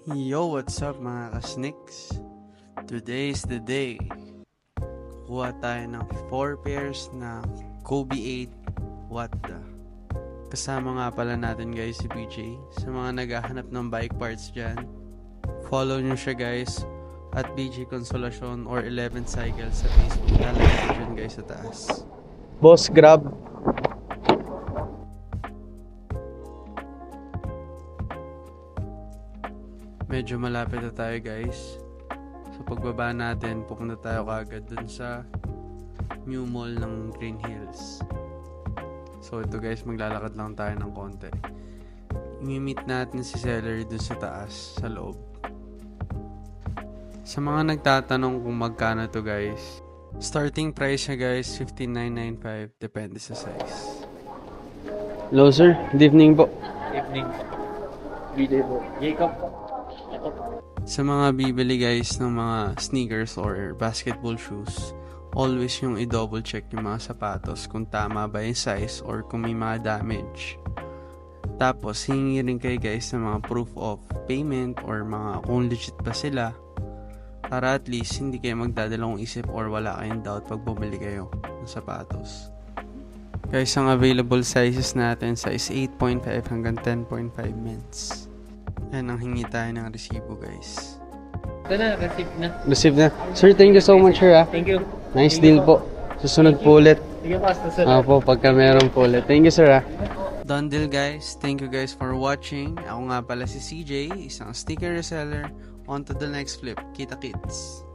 Yo, what's up mga kasnicks? Today is the day. Kuha tayo ng 4 pairs na Kobe 8 What the. Kasama nga pala natin guys si BJ. Sa mga naghahanap ng bike parts dyan, follow nyo siya guys at BJ Consolacion or 11 Cycles sa Facebook. Lalagay ko dyan guys sa taas. Boss, grab! Medyo malapit na tayo guys. So pagbaba natin, pupunta tayo kagad dun sa new mall ng Green Hills. So ito guys, maglalakad lang tayo ng konti. I-meet natin si Celery dun sa taas, sa loob. Sa mga nagtatanong kung magkano to guys, starting price niya guys, $15,995, depende sa size. Hello sir, good evening po. Evening. Video po. Jacob po. Sa mga bibili guys ng mga sneakers or basketball shoes, always yung i-double check yung mga sapatos kung tama ba yung size or kung may mga damage. Tapos hingi rin kayo guys ng mga proof of payment or mga kung legit ba sila, para at least hindi kayo magdadalawang isip or wala kayong doubt pag bumili kayo ng sapatos. Guys, ang available sizes natin size 8.5 hanggang 10.5 men's. Yan ang hingi tayo ng resibo guys. Ito na, receive na. Receive na. Sir, thank you so much sir ah. Thank you. Nice deal po. Susunod po ulit. Sige po, sir. Po, pagka meron po ulit. Thank you sir ah. Done deal guys. Thank you guys for watching. Ako nga pala si CJ, isang sticker reseller. On to the next flip. Kita kits.